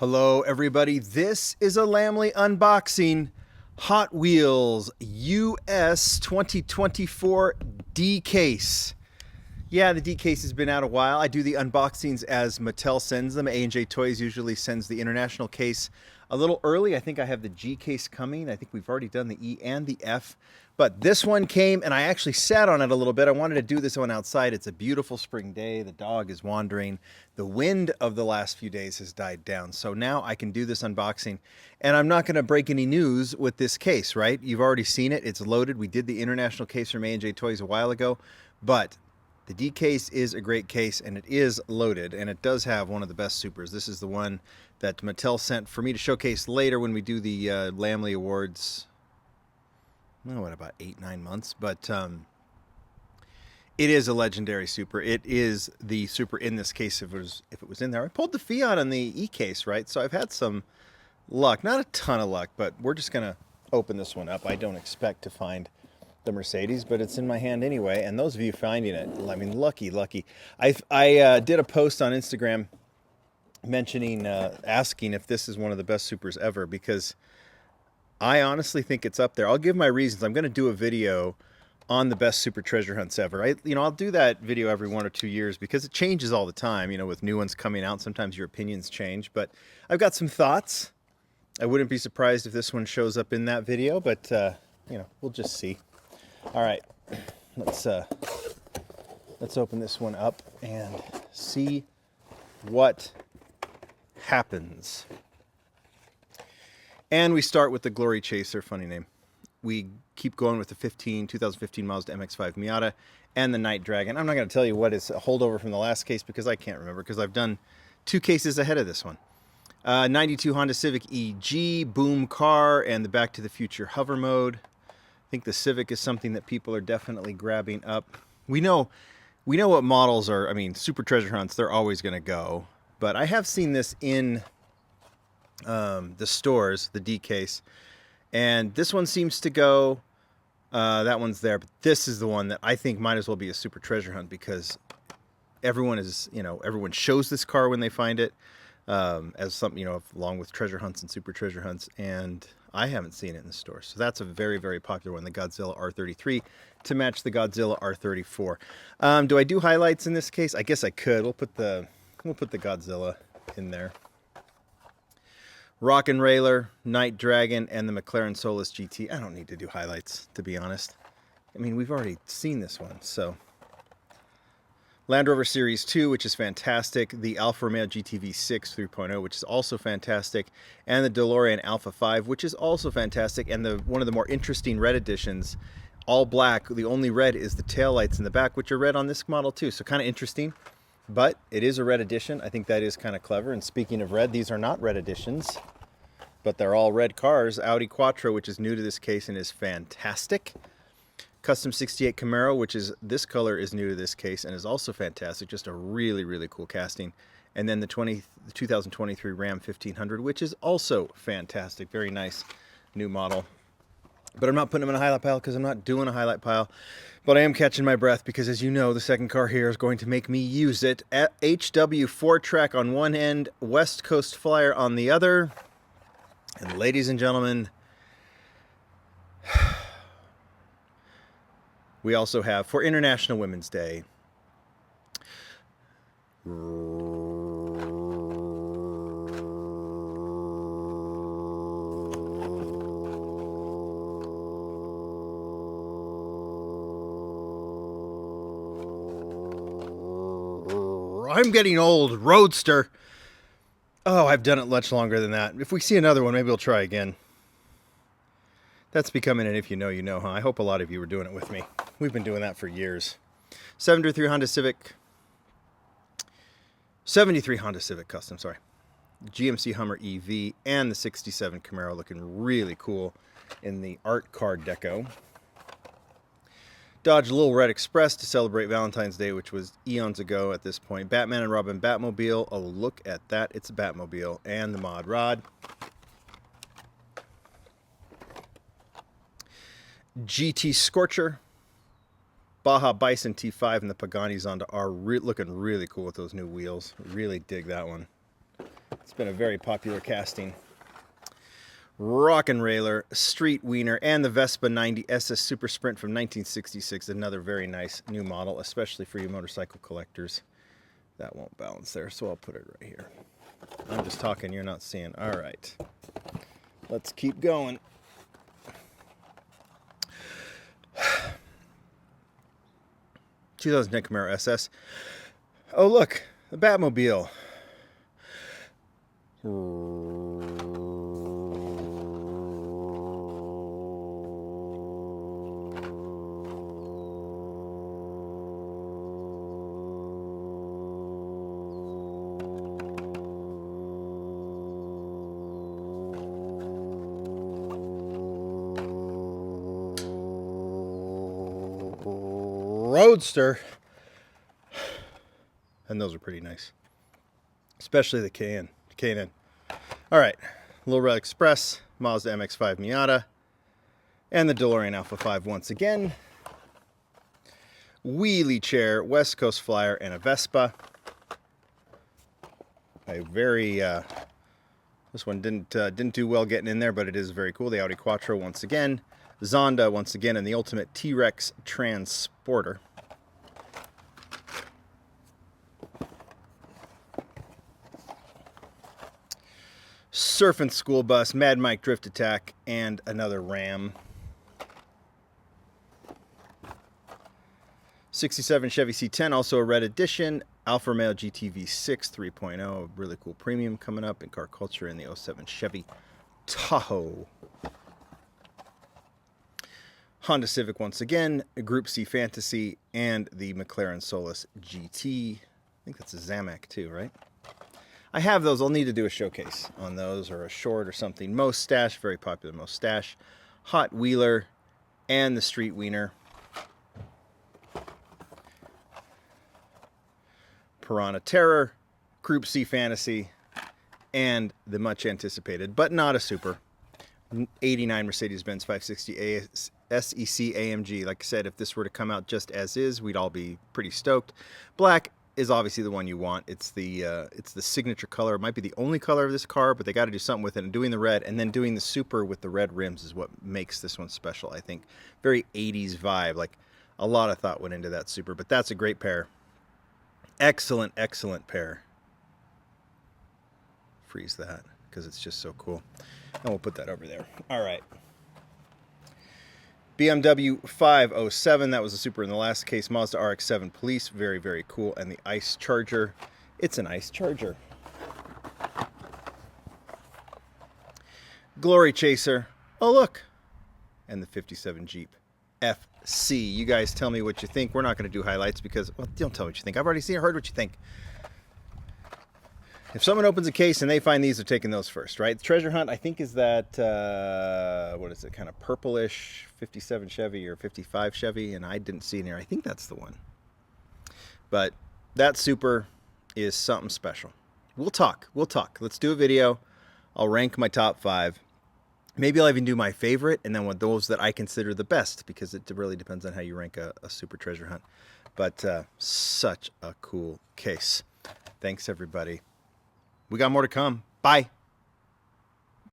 Hello, everybody. This is a Lamley unboxing. Hot Wheels US 2024 D case. Yeah, the D case has been out a while. I do the unboxings as Mattel sends them. A&J Toys usually sends the international case a little early. I think I have the G case coming. I think we've already done the E and the F. But this one came, and I actually sat on it a little bit. I wanted to do this one outside. It's a beautiful spring day. The dog is wandering. The wind of the last few days has died down. So now I can do this unboxing. And I'm not going to break any news with this case, right? You've already seen it. It's loaded. We did the international case from A&J Toys a while ago. But the D case is a great case, and it is loaded, and it does have one of the best supers. This is the one that Mattel sent for me to showcase later when we do the Lamley Awards. Oh, what, about 8-9 months? But it is a legendary super. It is the super in this case if it was in there. I pulled the Fiat on the E case, right? So I've had some luck. Not a ton of luck, but we're just going to open this one up. I don't expect to find the Mercedes, but it's in my hand anyway. And those of you finding it, I mean, lucky. I did a post on Instagram mentioning, asking if this is one of the best supers ever, because I honestly think it's up there. I'll give my reasons. I'm going to do a video on the best super treasure hunts ever. I'll do that video every 1 or 2 years because it changes all the time, with new ones coming out. Sometimes your opinions change, but I've got some thoughts. I wouldn't be surprised if this one shows up in that video, but we'll just see. All right, let's open this one up and see what happens. And we start with the Glory Chaser, funny name. We keep going with the 2015 Mazda MX-5 Miata and the Night Dragon. I'm not going to tell you what is a holdover from the last case because I can't remember, because I've done 2 cases ahead of this one. 92 Honda Civic EG, Boom Car, and the Back to the Future hover mode. I think the Civic is something that people are definitely grabbing up. We know what models are, super treasure hunts, they're always going to go. But I have seen this in the stores, the D case, and this one seems to go. That one's there, but this is the one that I think might as well be a super treasure hunt because everyone shows this car when they find it as something, along with treasure hunts and super treasure hunts, and I haven't seen it in the store. So that's a very, very popular one, the Godzilla R33, to match the Godzilla R34. Do I do highlights in this case? I guess I could. We'll put the Godzilla in there. Rock and Railer, Night Dragon, and the McLaren Solus GT. I don't need to do highlights, to be honest. We've already seen this one, so. Land Rover Series 2, which is fantastic. The Alfa Romeo GTV 6 3.0, which is also fantastic. And the DeLorean Alpha 5, which is also fantastic. And one of the more interesting red editions, all black. The only red is the taillights in the back, which are red on this model too. So kind of interesting. But it is a red edition. I think that is kind of clever. And speaking of red, these are not red editions, but they're all red cars. Audi Quattro, which is new to this case and is fantastic. Custom 68 Camaro, which is this color, is new to this case and is also fantastic. Just a really, really cool casting. And then the 2023 Ram 1500, which is also fantastic. Very nice new model. But I'm not putting them in a highlight pile because I'm not doing a highlight pile. But I am catching my breath because, as you know, the second car here is going to make me use it. HW 4-track on one end, West Coast Flyer on the other. And ladies and gentlemen, we also have, for International Women's Day, I'm getting old, Roadster. Oh, I've done it much longer than that. If we see another one, maybe we'll try again. That's becoming an if you know, you know, huh? I hope a lot of you are doing it with me. We've been doing that for years. 73 Honda Civic Custom, sorry. GMC Hummer EV and the 67 Camaro looking really cool in the art card deco. Dodge Little Red Express to celebrate Valentine's Day, which was eons ago at this point. Batman and Robin Batmobile. Oh, look at that. It's a Batmobile. And the Mod Rod. GT Scorcher. Baja Bison T5 and the Pagani Zonda are looking really cool with those new wheels. Really dig that one. It's been a very popular casting. Rockin' Railer, Street Wiener, and the Vespa 90 SS Super Sprint from 1966. Another very nice new model, especially for you motorcycle collectors. That won't balance there, so I'll put it right here. I'm just talking, you're not seeing. All right. Let's keep going. (2010) Camaro SS. Oh, look, the Batmobile. Roadster. And those are pretty nice, especially the Cayenne. All right, Little Red Express, Mazda MX-5 Miata, and the DeLorean Alpha 5 once again. Wheelie chair, West Coast Flyer, and a Vespa. This one didn't do well getting in there, but it is very cool. The Audi Quattro once again, Zonda once again, and the Ultimate T-Rex Transporter. Surfing School Bus, Mad Mike Drift Attack, and another Ram. 67 Chevy C10, also a red edition. Alfa Romeo GTV6 3.0, really cool premium coming up in car culture, in the 07 Chevy Tahoe. Honda Civic once again, a Group C Fantasy, and the McLaren Solus GT. I think that's a Zamac too, right? I have those. I'll need to do a showcase on those, or a short or something. Mustache, very popular Mustache. Hot Wheeler, and the Street Wiener. Piranha Terror, Group C Fantasy, and the much anticipated, but not a super, 89 Mercedes-Benz 560 SEC AMG. Like I said, if this were to come out just as is, we'd all be pretty stoked. Black is obviously the one you want. It's the signature color. It might be the only color of this car, but they got to do something with it. And doing the red, and then doing the super with the red rims is what makes this one special, I think. Very 80s vibe. Like, a lot of thought went into that super, but that's a great pair. Excellent, excellent pair. Freeze that, because it's just so cool. And we'll put that over there. All right. BMW 507, that was a super in the last case. Mazda RX-7 Police, very, very cool. And the Ice Charger, it's an Ice Charger. Glory Chaser, oh look. And the 57 Jeep FC. You guys tell me what you think. We're not going to do highlights because, well, don't tell me what you think. I've already heard what you think. If someone opens a case and they find these, they're taking those first, right? The treasure hunt, I think, is that, what is it, kind of purplish 57 Chevy or 55 Chevy, and I didn't see it in here. I think that's the one. But that super is something special. We'll talk. Let's do a video. I'll rank my top 5. Maybe I'll even do my favorite, and then those that I consider the best, because it really depends on how you rank a super treasure hunt. But such a cool case. Thanks, everybody. We got more to come. Bye.